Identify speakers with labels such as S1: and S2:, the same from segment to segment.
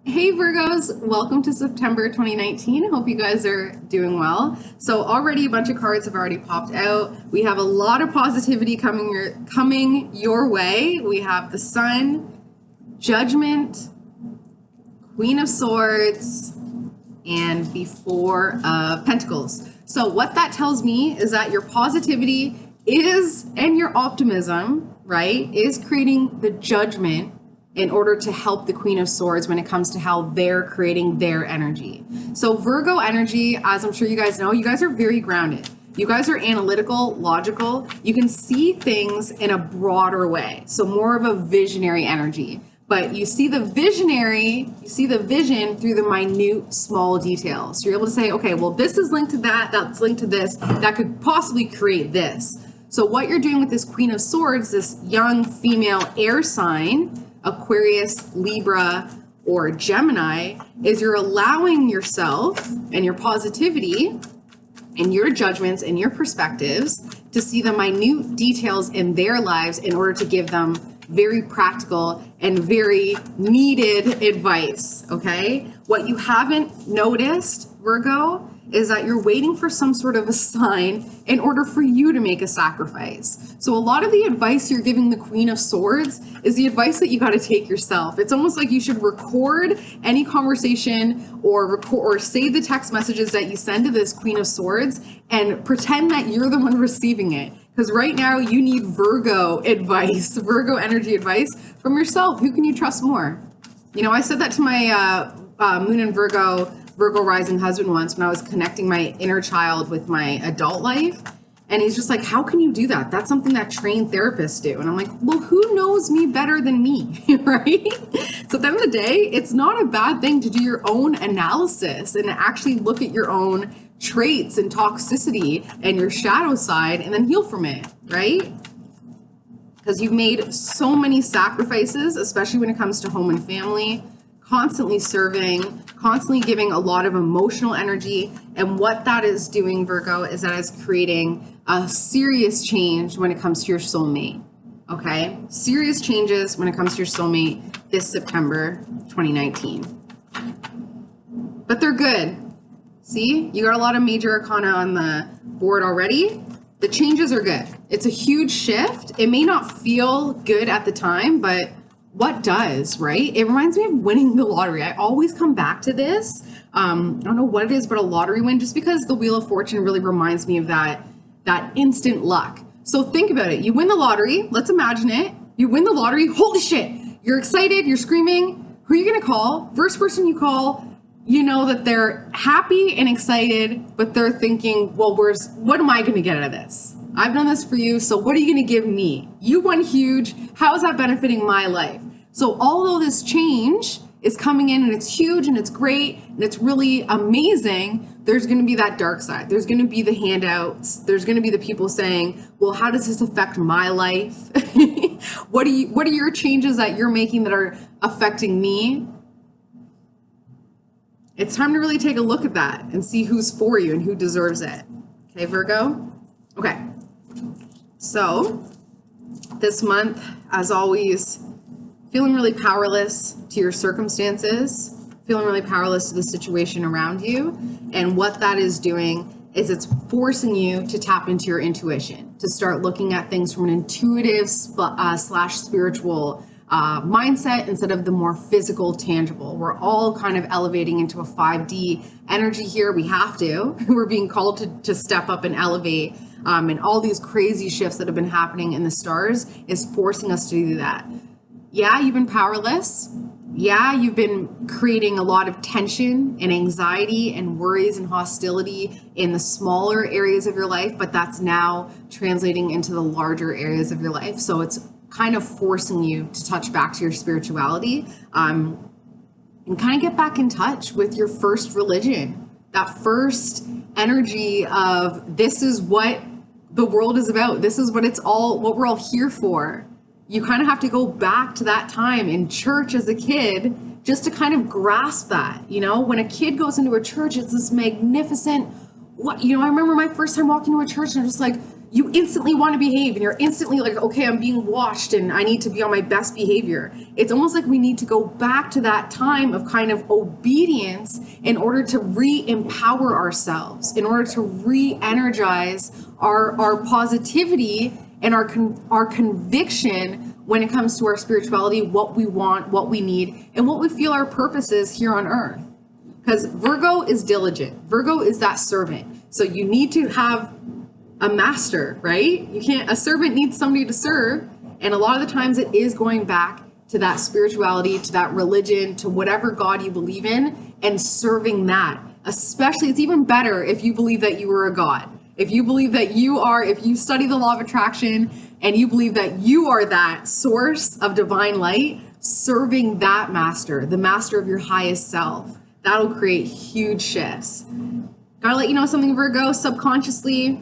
S1: Hey Virgos, welcome to September 2019. Hope you guys are doing well. So already a bunch of cards have already popped out. We have a lot of positivity coming your way. We have the Sun, Judgment, Queen of Swords, and the Four of Pentacles. So what that tells me is that your positivity is, and your optimism, right, is creating the judgment in order to help the Queen of Swords when it comes to how they're creating their energy. So Virgo energy, as I'm sure you guys know, you guys are very grounded. You guys are analytical, logical. You can see things in a broader way. So more of a visionary energy. But you see the vision through the minute, small details. So you're able to say, okay, well, this is linked to that, that's linked to this, that could possibly create this. So what you're doing with this Queen of Swords, this young female air sign, Aquarius, Libra, or Gemini, is you're allowing yourself and your positivity and your judgments and your perspectives to see the minute details in their lives in order to give them very practical and very needed advice, okay? What you haven't noticed, Virgo, is that you're waiting for some sort of a sign in order for you to make a sacrifice. So a lot of the advice you're giving the Queen of Swords is the advice that you got to take yourself. It's almost like you should record any conversation or save the text messages that you send to this Queen of Swords and pretend that you're the one receiving it. Because right now you need Virgo advice, Virgo energy advice from yourself. Who can you trust more? You know, I said that to my Moon and Virgo rising husband once when I was connecting my inner child with my adult life. And he's just like, how can you do that? That's something that trained therapists do. And I'm like, well, who knows me better than me, right? So at the end of the day, it's not a bad thing to do your own analysis and actually look at your own traits and toxicity and your shadow side and then heal from it, right? Because you've made so many sacrifices, especially when it comes to home and family, constantly serving, constantly giving a lot of emotional energy. And what that is doing, Virgo, is that it's creating a serious change when it comes to your soulmate. Okay? Serious changes when it comes to your soulmate this September 2019. But they're good. See, you got a lot of major arcana on the board already. The changes are good. It's a huge shift. It may not feel good at the time, but what does, right? It reminds me of winning the lottery. I always come back to this. I don't know what it is, but a lottery win, just because the Wheel of Fortune really reminds me of that instant luck. So think about it. You win the lottery. Let's imagine it. You win the lottery. Holy shit. You're excited. You're screaming. Who are you going to call? First person you call, you know that they're happy and excited, but they're thinking, well, what am I going to get out of this? I've done this for you, so what are you going to give me? You won huge. How is that benefiting my life? So although this change is coming in and it's huge and it's great and it's really amazing, there's going to be that dark side. There's going to be the handouts. There's going to be the people saying, well, how does this affect my life? What are your changes that you're making that are affecting me? It's time to really take a look at that and see who's for you and who deserves it. Okay, Virgo? Okay. So this month, as always, feeling really powerless to your circumstances, feeling really powerless to the situation around you. And what that is doing is it's forcing you to tap into your intuition, to start looking at things from an intuitive slash spiritual mindset instead of the more physical, tangible. We're all kind of elevating into a 5D energy here. We have to. We're being called to step up and elevate. And all these crazy shifts that have been happening in the stars is forcing us to do that. Yeah, you've been powerless. Yeah, you've been creating a lot of tension and anxiety and worries and hostility in the smaller areas of your life, but that's now translating into the larger areas of your life. So it's kind of forcing you to touch back to your spirituality and kind of get back in touch with your first religion, that first energy of this is what the world is about. This is what we're all here for. You kind of have to go back to that time in church as a kid just to kind of grasp that. You know, when a kid goes into a church, it's this magnificent, I remember my first time walking to a church and I'm just like, you instantly want to behave and you're instantly like, okay, I'm being watched and I need to be on my best behavior. It's almost like we need to go back to that time of kind of obedience in order to re-empower ourselves, in order to re-energize our positivity and our conviction when it comes to our spirituality, what we want, what we need, and what we feel our purpose is here on earth. Because Virgo is diligent. Virgo is that servant. So you need to have a master, right? A servant needs somebody to serve. And a lot of the times it is going back to that spirituality, to that religion, to whatever God you believe in, and serving that. Especially, it's even better if you believe that you are a God. If you believe that if you study the law of attraction and you believe that you are that source of divine light, serving that master, the master of your highest self, that'll create huge shifts. Gotta let you know something, Virgo, subconsciously,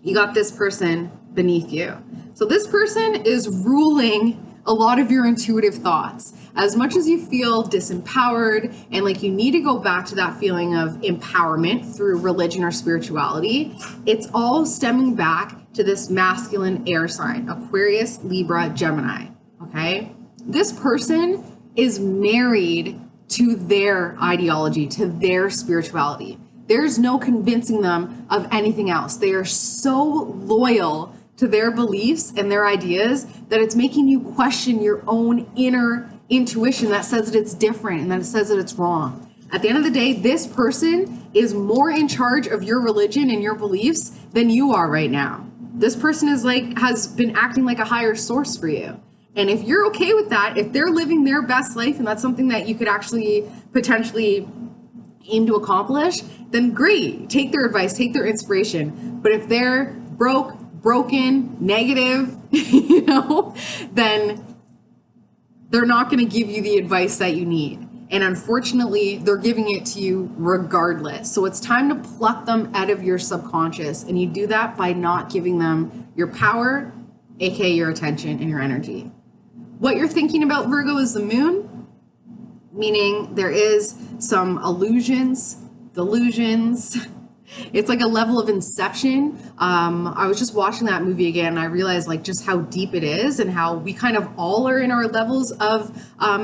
S1: you got this person beneath you. So this person is ruling a lot of your intuitive thoughts. As much as you feel disempowered and like you need to go back to that feeling of empowerment through religion or spirituality, it's all stemming back to this masculine air sign, Aquarius, Libra, Gemini, okay? This person is married to their ideology, to their spirituality. There's no convincing them of anything else. They are so loyal to their beliefs and their ideas that it's making you question your own inner intuition that says that it's different and that it says that it's wrong. At the end of the day, this person is more in charge of your religion and your beliefs than you are right now. This person has been acting like a higher source for you. And if you're okay with that, if they're living their best life and that's something that you could actually potentially aim to accomplish, then great. Take their advice, take their inspiration. But if they're broken, negative, then they're not going to give you the advice that you need. And unfortunately, they're giving it to you regardless. So it's time to pluck them out of your subconscious. And you do that by not giving them your power, aka your attention and your energy. What you're thinking about, Virgo, is the moon, meaning there is some illusions, delusions. It's like a level of inception. I was just watching that movie again and I realized like just how deep it is and how we kind of all are in our levels of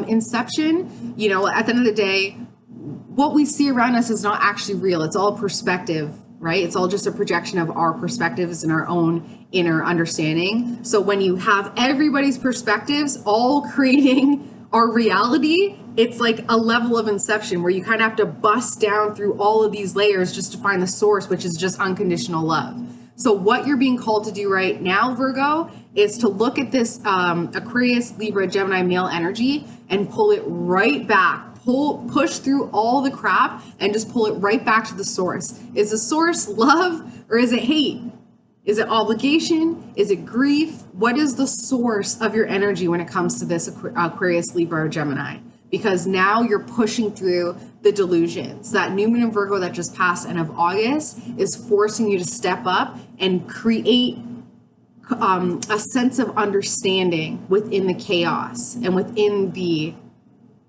S1: inception. You know, at the end of the day, what we see around us is not actually real. It's all perspective, right? It's all just a projection of our perspectives and our own inner understanding. So when you have everybody's perspectives all creating our reality, it's like a level of inception where you kind of have to bust down through all of these layers just to find the source, which is just unconditional love. So what you're being called to do right now, Virgo, is to look at this Aquarius, Libra, Gemini male energy and pull it right back. Push through all the crap and just pull it right back to the source. Is the source love or is it hate? Is it obligation? Is it grief? What is the source of your energy when it comes to this Aquarius, Libra, or Gemini? Because now you're pushing through the delusions. That new moon in Virgo that just passed end of August is forcing you to step up and create a sense of understanding within the chaos and within the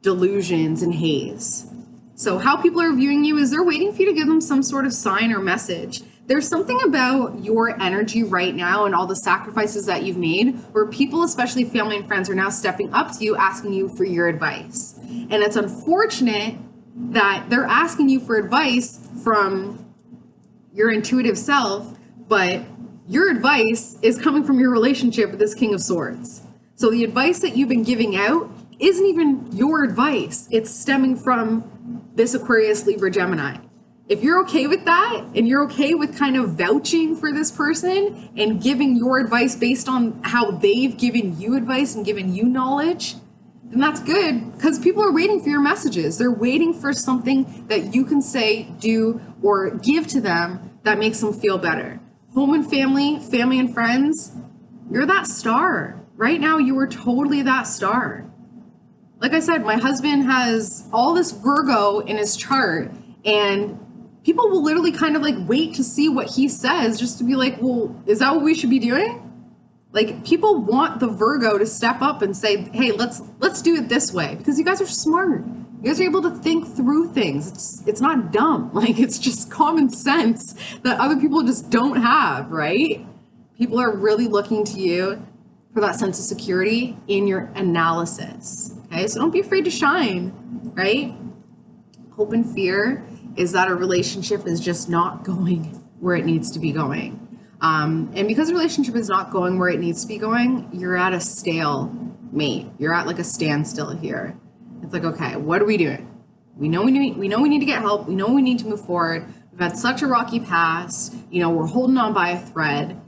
S1: delusions and haze. So how people are viewing you is they're waiting for you to give them some sort of sign or message. There's something about your energy right now and all the sacrifices that you've made where people, especially family and friends, are now stepping up to you, asking you for your advice. And it's unfortunate that they're asking you for advice from your intuitive self, but your advice is coming from your relationship with this King of Swords. So the advice that you've been giving out isn't even your advice. It's stemming from this Aquarius, Libra, Gemini. If you're okay with that and you're okay with kind of vouching for this person and giving your advice based on how they've given you advice and given you knowledge, then that's good because people are waiting for your messages. They're waiting for something that you can say, do, or give to them that makes them feel better. Home and family, family and friends, you're that star. Right now, you are totally that star. Like I said, my husband has all this Virgo in his chart and people will literally kind of like wait to see what he says just to be like, well, is that what we should be doing? Like people want the Virgo to step up and say, hey, let's do it this way because you guys are smart. You guys are able to think through things. It's not dumb. Like it's just common sense that other people just don't have, right? People are really looking to you for that sense of security in your analysis. Okay, so don't be afraid to shine, right? Hope and fear is that a relationship is just not going where it needs to be going. And because a relationship is not going where it needs to be going, you're at a stalemate. You're at like a standstill here. It's like, okay, what are we doing? We know we need to get help. We know we need to move forward. We've had such a rocky past. We're holding on by a thread.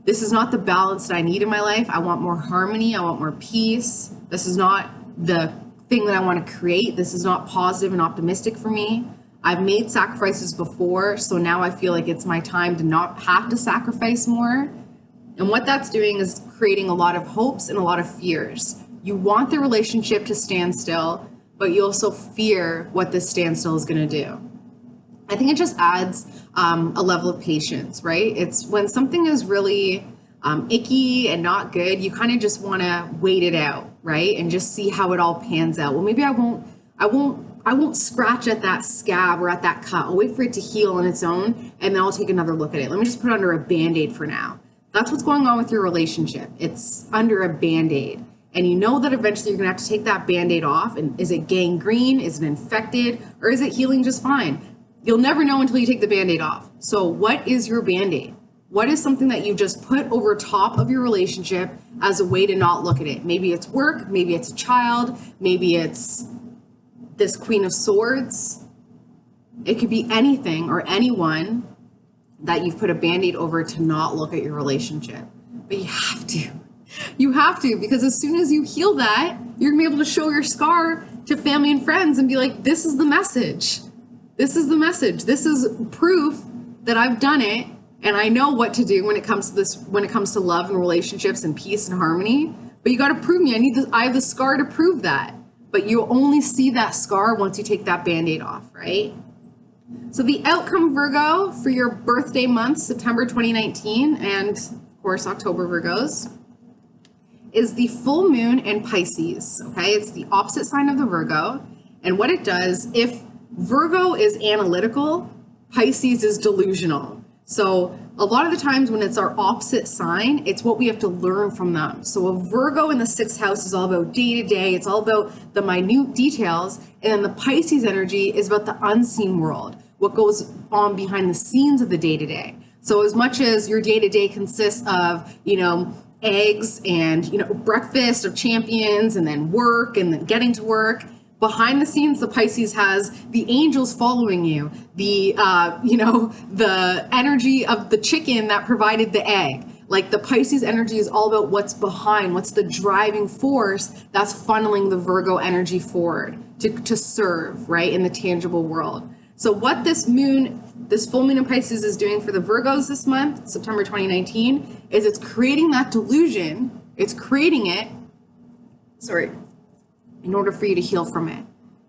S1: This is not the balance that I need in my life. I want more harmony. I want more peace. This is not the thing that I want to create. This is not positive and optimistic for me. I've made sacrifices before, so now I feel like it's my time to not have to sacrifice more. And what that's doing is creating a lot of hopes and a lot of fears. You want the relationship to stand still, but you also fear what this standstill is going to do. I think it just adds a level of patience, right? It's when something is really icky and not good, you kind of just want to wait it out, right? And just see how it all pans out. Well, maybe I won't scratch at that scab or at that cut. I'll wait for it to heal on its own, and then I'll take another look at it. Let me just put it under a Band-Aid for now. That's what's going on with your relationship. It's under a Band-Aid. And you know that eventually you're going to have to take that Band-Aid off. And is it gangrene? Is it infected? Or is it healing just fine? You'll never know until you take the Band-Aid off. So what is your Band-Aid? What is something that you just put over top of your relationship as a way to not look at it? Maybe it's work. Maybe it's a child. Maybe it's this Queen of Swords. It could be anything or anyone that you've put a Band-Aid over to not look at your relationship. But you have to. You have to, because as soon as you heal that, you're gonna be able to show your scar to family and friends and be like, this is the message. This is the message. This is proof that I've done it and I know what to do when it comes to this, when it comes to love and relationships and peace and harmony. But you got to prove me. I have the scar to prove that. But you only see that scar once you take that Band-Aid off, right? So the outcome, Virgo, for your birthday month, September 2019, and of course October Virgos, is the full moon in Pisces, okay? It's the opposite sign of the Virgo. And what it does, if Virgo is analytical, Pisces is delusional. So a lot of the times when it's our opposite sign, it's what we have to learn from them. So a Virgo in the 6th house is all about day to day. It's all about the minute details. And then the Pisces energy is about the unseen world, what goes on behind the scenes of the day to day. So as much as your day to day consists of, eggs and, breakfast of champions and then work and then getting to work, behind the scenes, the Pisces has the angels following you, the energy of the chicken that provided the egg. Like the Pisces energy is all about what's behind, what's the driving force that's funneling the Virgo energy forward to serve, right, in the tangible world. So what this full moon in Pisces is doing for the Virgos this month, September 2019, is it's creating that delusion. It's creating it, in order for you to heal from it,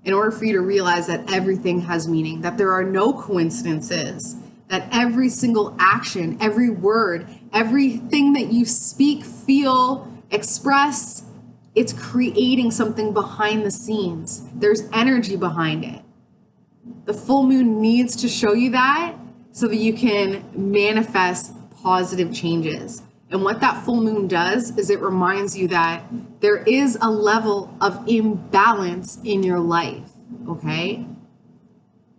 S1: in order for you to realize that everything has meaning, that there are no coincidences, that every single action, every word, everything that you speak, feel, express, it's creating something behind the scenes. There's energy behind it. The full moon needs to show you that so that you can manifest positive changes. And what that full moon does is it reminds you that there is a level of imbalance in your life, okay?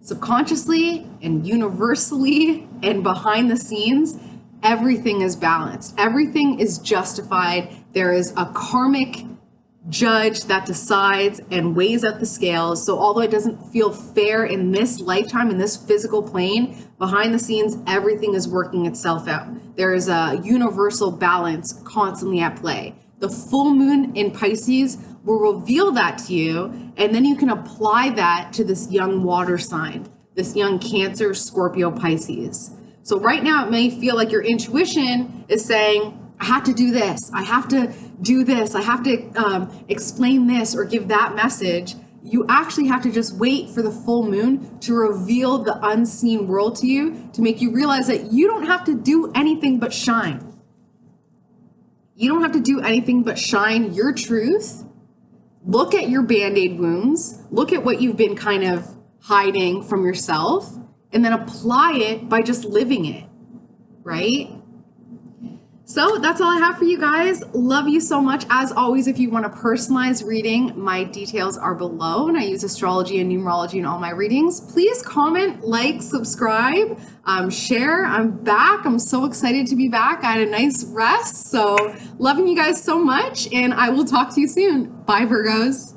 S1: Subconsciously and universally and behind the scenes, everything is balanced. Everything is justified. There is a karmic judge that decides and weighs out the scales. So although it doesn't feel fair in this lifetime, in this physical plane, behind the scenes, everything is working itself out. There is a universal balance constantly at play. The full moon in Pisces will reveal that to you, and then you can apply that to this young water sign, this young Cancer, Scorpio, Pisces. So right now it may feel like your intuition is saying, I have to do this. I have to do this. I have to explain this or give that message. You actually have to just wait for the full moon to reveal the unseen world to you, to make you realize that you don't have to do anything but shine. You don't have to do anything but shine your truth. Look at your Band-Aid wounds. Look at what you've been kind of hiding from yourself, and then apply it by just living it, right? So that's all I have for you guys. Love you so much. As always, if you want a personalized reading, my details are below, and I use astrology and numerology in all my readings. Please comment, like, subscribe, share. I'm back. I'm so excited to be back. I had a nice rest. So loving you guys so much, and I will talk to you soon. Bye, Virgos.